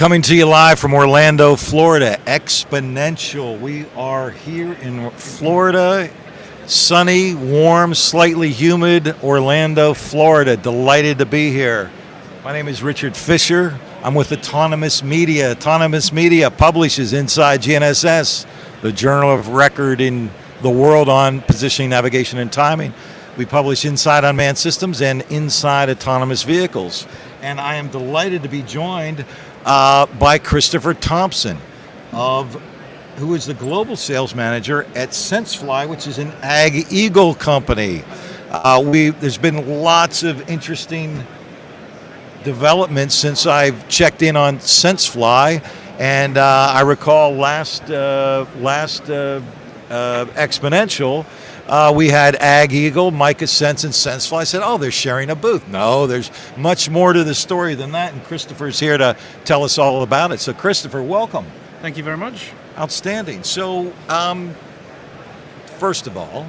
Coming to you live from Orlando, Florida, Xponential. We are here in Florida, sunny, warm, slightly humid Orlando, Florida. Delighted to be here. My name is Richard Fisher. I'm with Autonomous Media. Autonomous Media publishes InsideGNSS, the journal of record in the world on positioning, navigation, and timing. We publish Inside Unmanned Systems and Inside Autonomous Vehicles. And I am delighted to be joined by Christopher Thompson, who is the global sales manager at SenseFly, which is an Ag Eagle company. There's been lots of interesting developments since I've checked in on SenseFly, and I recall last Xponential, we had Ag Eagle, Micah Sense, and SenseFly. I said, oh, they're sharing a booth. No, there's much more to the story than that, and Christopher's here to tell us all about it. So, Christopher, welcome. Thank you very much. Outstanding. So, first of all,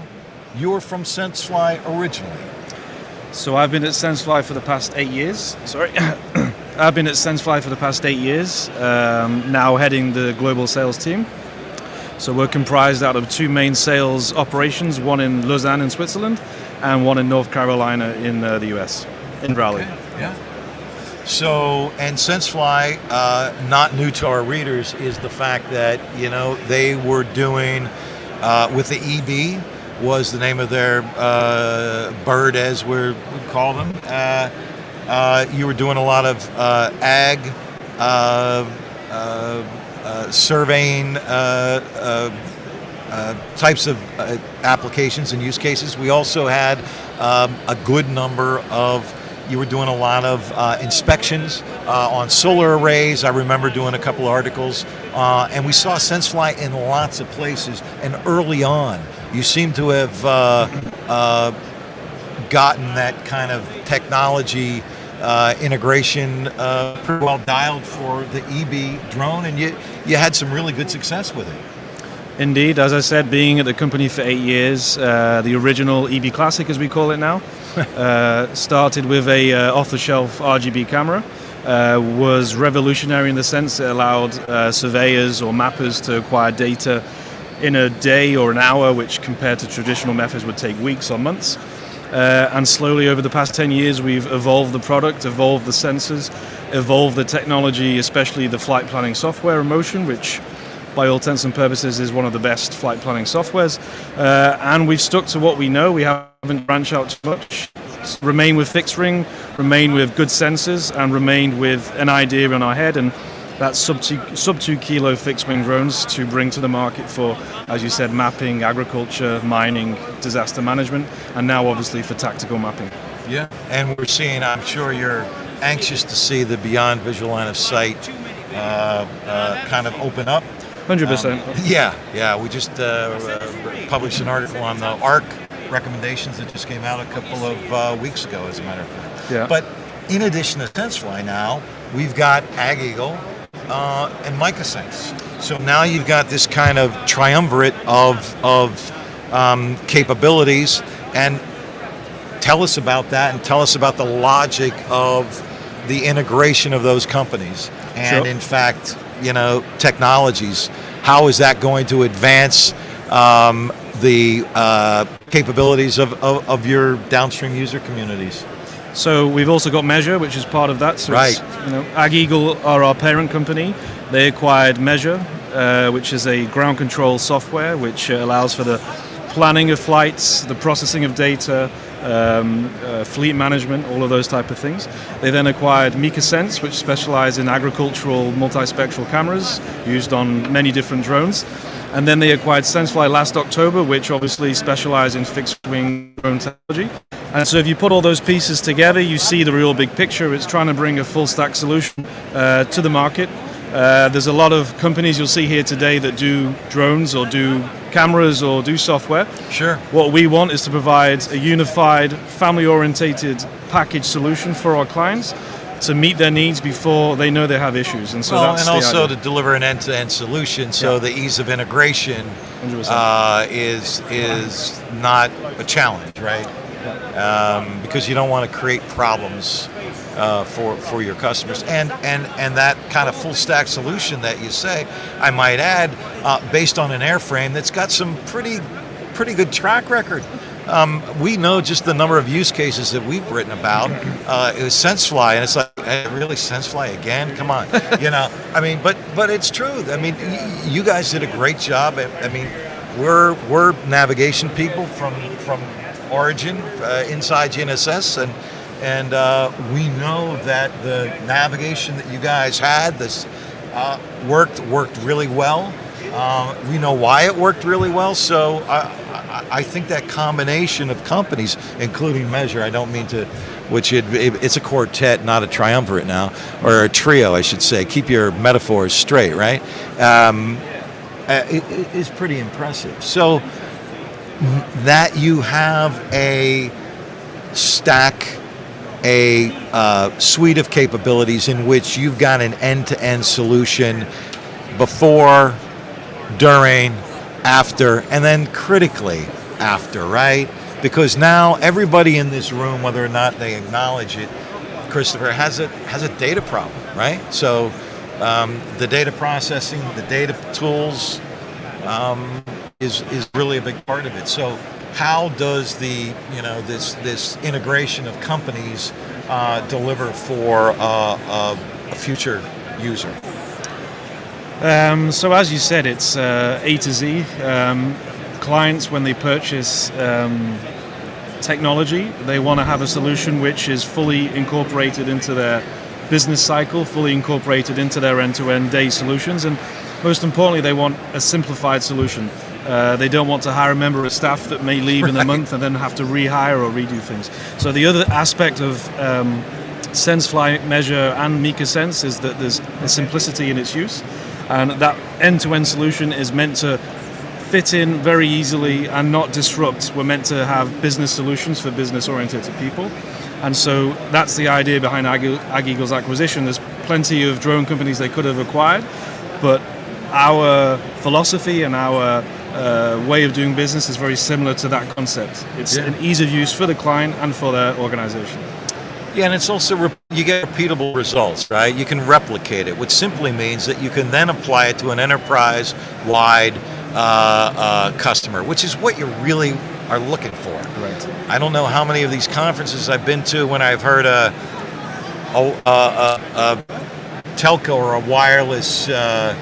you're from SenseFly originally. So I've been at SenseFly for the past 8 years. I've been at SenseFly for the past 8 years, now heading the global sales team. So we're comprised out of two main sales operations, one in Lausanne in Switzerland and one in North Carolina in the US, in Raleigh. Okay. Yeah. So, and SenseFly, not new to our readers, is the fact that, you know, they were doing, with the EB, was the name of their bird, as we call them. You were doing a lot of ag, surveying types of applications and use cases. We also had a good number of, you were doing a lot of inspections on solar arrays. I remember doing a couple of articles, and we saw SenseFly in lots of places. And early on, you seem to have gotten that kind of technology integration pretty well dialed for the EB drone, and you had some really good success with it. Indeed, as I said, being at the company for 8 years, the original EB Classic, as we call it now, started with a off-the-shelf RGB camera. Was revolutionary in the sense it allowed surveyors or mappers to acquire data in a day or an hour, which compared to traditional methods would take weeks or months. And slowly over the past 10 years, we've evolved the product, evolved the sensors, evolved the technology, especially the flight planning software in motion, which by all intents and purposes is one of the best flight planning softwares. And we've stuck to what we know. We haven't branched out too much. Remain with fixed ring, remain with good sensors, and remain with an idea in our head, and that's sub 2 kilo fixed wing drones to bring to the market for, as you said, mapping, agriculture, mining, disaster management, and now obviously for tactical mapping. Yeah, and we're seeing, I'm sure you're anxious to see the beyond visual line of sight kind of open up. 100%. Yeah, we just published an article on the ARC recommendations that just came out a couple of weeks ago, as a matter of fact. Yeah. But in addition to SenseFly now, we've got Ag Eagle and Micah Sense. So now you've got this kind of triumvirate of capabilities. And tell us about that, and tell us about the logic of the integration of those companies. And Sure. in fact, you know, technologies. How is that going to advance the capabilities of your downstream user communities? So we've also got Measure, which is part of that. So right. Ag Eagle are our parent company. They acquired Measure, which is a ground control software which allows for the planning of flights, the processing of data, fleet management, all of those type of things. They then acquired Micah Sense, which specializes in agricultural multispectral cameras used on many different drones. And then they acquired SenseFly last October, which obviously specializes in fixed-wing drone technology. And so if you put all those pieces together, you see the real big picture. It's trying to bring a full-stack solution to the market. There's a lot of companies you'll see here today that do drones or do cameras or do software. Sure. What we want is to provide a unified, family-orientated package solution for our clients to meet their needs before they know they have issues. And so that's and also idea. to deliver an end-to-end solution, so the ease of integration is not a challenge, right? Because you don't want to create problems for your customers, and that kind of full stack solution that you say, I might add, based on an airframe that's got some pretty good track record. We know just the number of use cases that we've written about. It was SenseFly, and it's like, really, SenseFly again? Come on, I mean, but it's true. I mean, you guys did a great job. I mean, we're navigation people from origin, InsideGNSS, and we know that the navigation that you guys had worked really well. We know why it worked really well. So I think that combination of companies, including Measure, I don't mean to, it's a quartet, not a triumvirate now, or a trio, I should say. Keep your metaphors straight, right? It is pretty impressive. So that you have a stack, a suite of capabilities in which you've got an end-to-end solution before, during, after, and then critically after, right? Because now everybody in this room, whether or not they acknowledge it, Christopher, has a data problem, right? So the data processing, the data tools is really a big part of it. So how does this integration of companies deliver for a future user? So as you said, it's A to Z. Clients, when they purchase technology, they want to have a solution which is fully incorporated into their business cycle, fully incorporated into their end-to-end day solutions, and most importantly, they want a simplified solution. They don't want to hire a member of staff that may leave in a month and then have to rehire or redo things. So the other aspect of SenseFly, Measure, and MikaSense is that there's a simplicity in its use, and that end-to-end solution is meant to fit in very easily and not disrupt. We're meant to have business solutions for business-oriented people. And so that's the idea behind AgEagle's acquisition. There's plenty of drone companies they could have acquired, but our philosophy and our way of doing business is very similar to that concept. It's an ease of use for the client and for their organization. Yeah, and it's also, you get repeatable results, right? You can replicate it, which simply means that you can then apply it to an enterprise-wide customer, which is what you really are looking for. Right. I don't know how many of these conferences I've been to when I've heard a telco or a wireless, a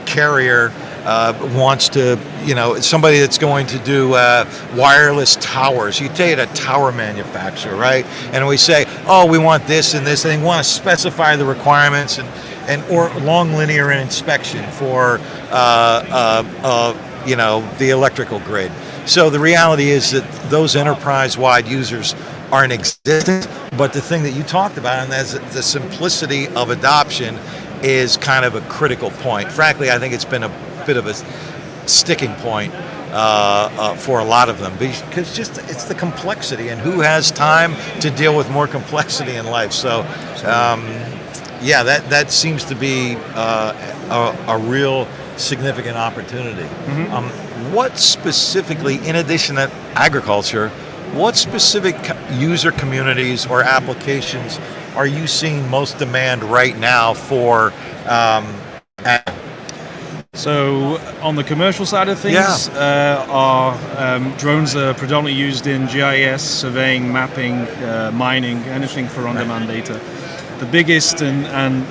carrier wants to, somebody that's going to do wireless towers. You take a tower manufacturer, right? And we say, oh, we want this and this, and they want to specify the requirements or long linear inspection for the electrical grid. So the reality is that those enterprise-wide users aren't existent, but the thing that you talked about, and that's the simplicity of adoption, is kind of a critical point. Frankly, I think it's been a bit of a sticking point for a lot of them, because it's the complexity, and who has time to deal with more complexity in life? So that seems to be a real significant opportunity. Mm-hmm. What specifically, in addition to agriculture, what specific user communities or applications are you seeing most demand right now for? So on the commercial side of things, our drones are predominantly used in GIS, surveying, mapping, mining, anything for on-demand data. The biggest and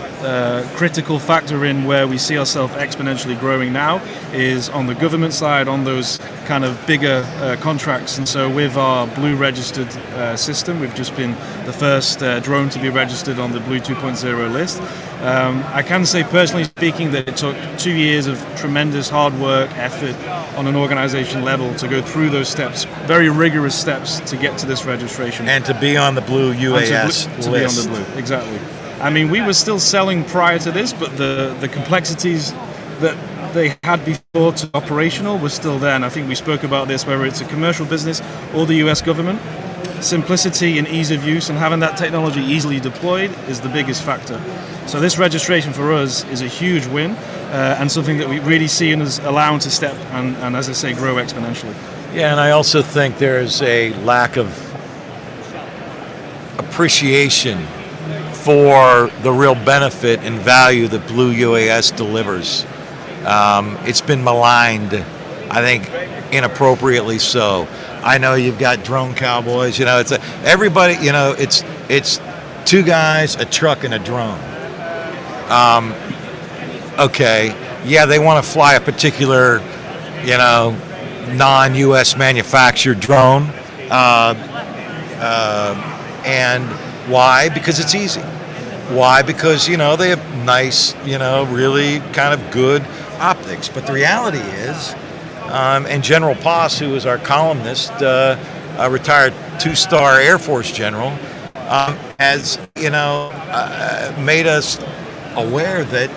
critical factor in where we see ourselves exponentially growing now is on the government side, on those kind of bigger contracts. And so with our Blue registered system, we've just been the first drone to be registered on the Blue 2.0 list. I can say, personally speaking, that it took 2 years of tremendous hard work, effort on an organization level to go through those steps, very rigorous steps to get to this registration. And to be on the Blue UAS list. To be on the Blue, exactly. I mean, we were still selling prior to this, but the complexities that they had before to operational were still there. And I think we spoke about this, whether it's a commercial business or the US government. Simplicity and ease of use and having that technology easily deployed is the biggest factor. So this registration for us is a huge win and something that we really see as allowing to step and, as I say, grow exponentially. Yeah, and I also think there's a lack of appreciation for the real benefit and value that Blue UAS delivers. It's been maligned, I think, inappropriately so. I know you've got drone cowboys. It's everybody. It's two guys, a truck, and a drone. Okay, yeah, they want to fly a particular, non-U.S. manufactured drone, and why? Because it's easy. Why? Because they have nice, really kind of good optics. But the reality is, and General Poss, who is our columnist, a retired two-star Air Force general, has made us aware that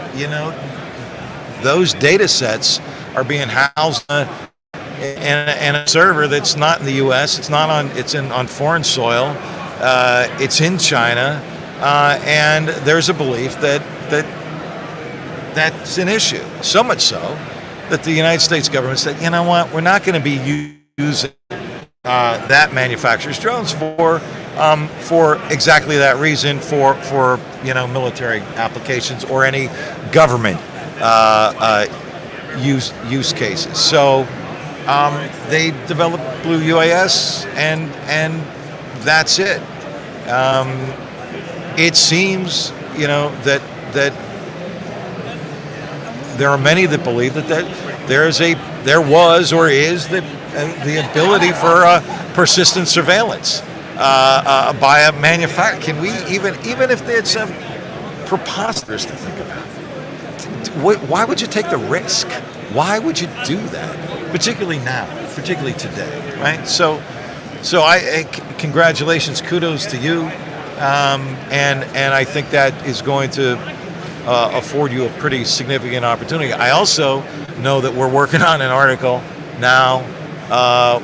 those data sets are being housed in a server that's not in the U.S. It's not on. It's on foreign soil. It's in China, and there's a belief that's an issue. So much so that the United States government said, you know what, we're not going to be using that manufacturer's drones for exactly that reason, for military applications or any government use cases. So they developed Blue UAS, and that's it. It seems that there are many that believe that there was or is the ability for persistent surveillance by a manufacturer. Can we even if it's preposterous to think about it? Why would you take the risk? Why would you do that? Particularly now, particularly today, right? So congratulations, kudos to you, and I think that is going to afford you a pretty significant opportunity. I also know that we're working on an article now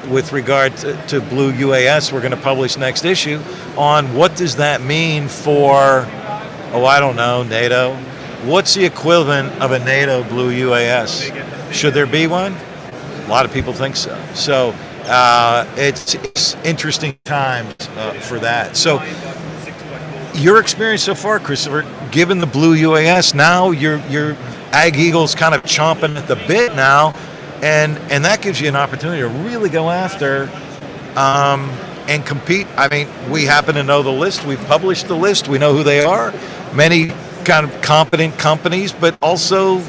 with regard to Blue UAS. We're going to publish next issue on what does that mean for, I don't know, NATO. What's the equivalent of a NATO Blue UAS? Should there be one? A lot of people think so. So it's interesting times for that. So your experience so far, Christopher, given the Blue UAS, now your Ag Eagle's kind of chomping at the bit now, and that gives you an opportunity to really go after and compete. I mean, we happen to know the list. We've published the list. We know who they are. Many kind of competent companies, but also,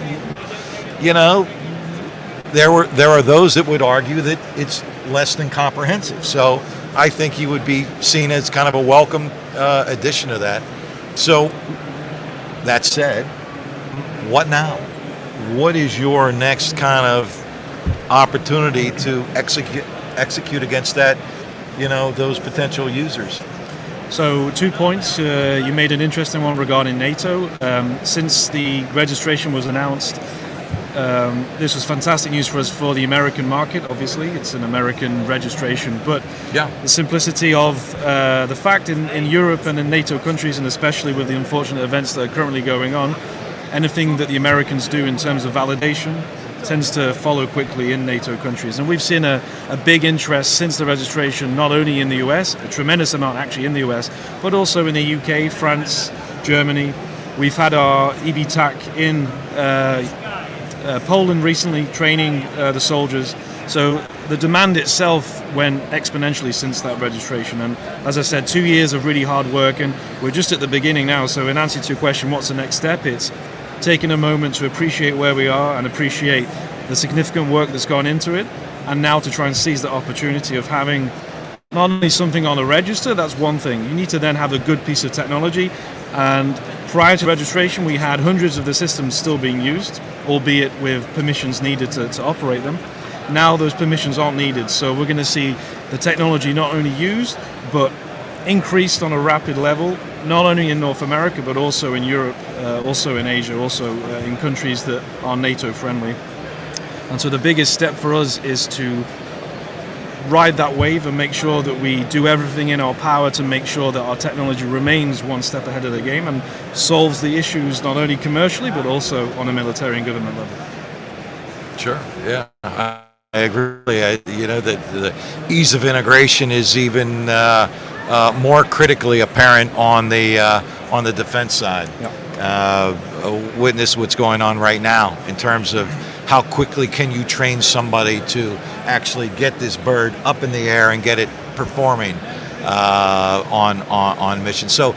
there are those that would argue that it's less than comprehensive. So I think you would be seen as kind of a welcome addition to that. So that said, what now? What is your next kind of opportunity to execute against that, those potential users? So 2 points. You made an interesting one regarding NATO. Since the registration was announced, this was fantastic news for us for the American market. Obviously, it's an American registration, but the simplicity of the fact in Europe and in NATO countries, and especially with the unfortunate events that are currently going on, anything that the Americans do in terms of validation tends to follow quickly in NATO countries. And we've seen a big interest since the registration, not only in the US, a tremendous amount actually in the US, but also in the UK, France, Germany. We've had our EBTAC in Poland recently, training the soldiers. So the demand itself went exponentially since that registration. And as I said, 2 years of really hard work, and we're just at the beginning now. So in answer to your question, what's the next step? It's taking a moment to appreciate where we are and appreciate the significant work that's gone into it, and now to try and seize the opportunity of having not only something on a register, that's one thing. You need to then have a good piece of technology, and prior to registration we had hundreds of the systems still being used, albeit with permissions needed to operate them. Now those permissions aren't needed, so we're going to see the technology not only used but increased on a rapid level, not only in North America but also in Europe, also in Asia, also in countries that are NATO friendly. And so the biggest step for us is to ride that wave and make sure that we do everything in our power to make sure that our technology remains one step ahead of the game and solves the issues not only commercially but also on a military and government level. Sure, yeah. I agree. The ease of integration is even more critically apparent on the defense side. Witness what's going on right now in terms of how quickly can you train somebody to actually get this bird up in the air and get it performing on mission. So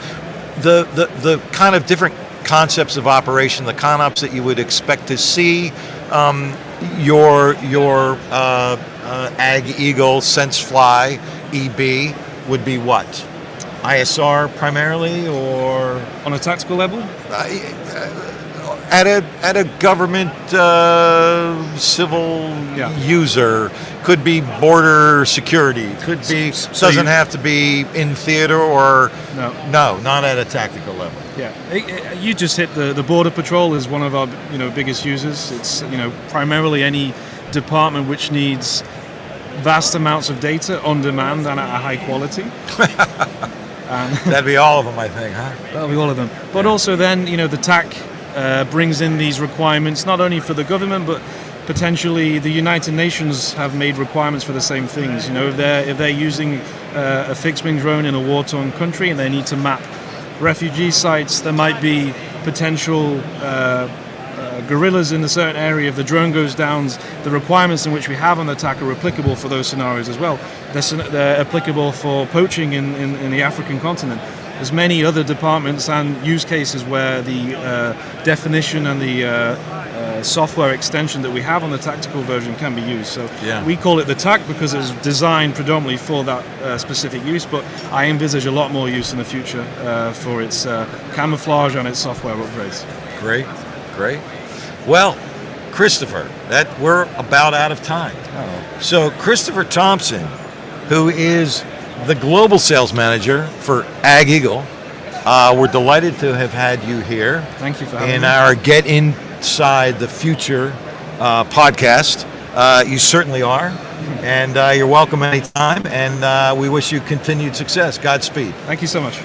the kind of different concepts of operation, the ConOps that you would expect to see, your Ag Eagle Sense Fly EB would be what? ISR primarily, or On a tactical level? at a government civil user, could be border security, could be doesn't have to be in theater or no, not at a tactical level. Yeah, you just hit the border patrol is one of our biggest users. It's primarily any department which needs vast amounts of data on demand and at a high quality. That'd be all of them, I think, huh? That'll be all of them. But also then, the TAC brings in these requirements not only for the government, but potentially the United Nations have made requirements for the same things. If they're using a fixed-wing drone in a war-torn country and they need to map refugee sites, there might be potential guerrillas in a certain area. If the drone goes down, the requirements in which we have on the TAC are applicable for those scenarios as well. They're applicable for poaching in the African continent. There's many other departments and use cases where the definition and the software extension that we have on the tactical version can be used. So we call it the TAC because it's designed predominantly for that specific use, but I envisage a lot more use in the future for its camouflage and its software upgrades. Great. Well, Christopher, we're about out of time. So Christopher Thompson, who is the global sales manager for Ag Eagle, we're delighted to have had you here. Thank you for having me. In our Get Inside the Future podcast. You certainly are, and you're welcome anytime, and we wish you continued success. Godspeed. Thank you so much.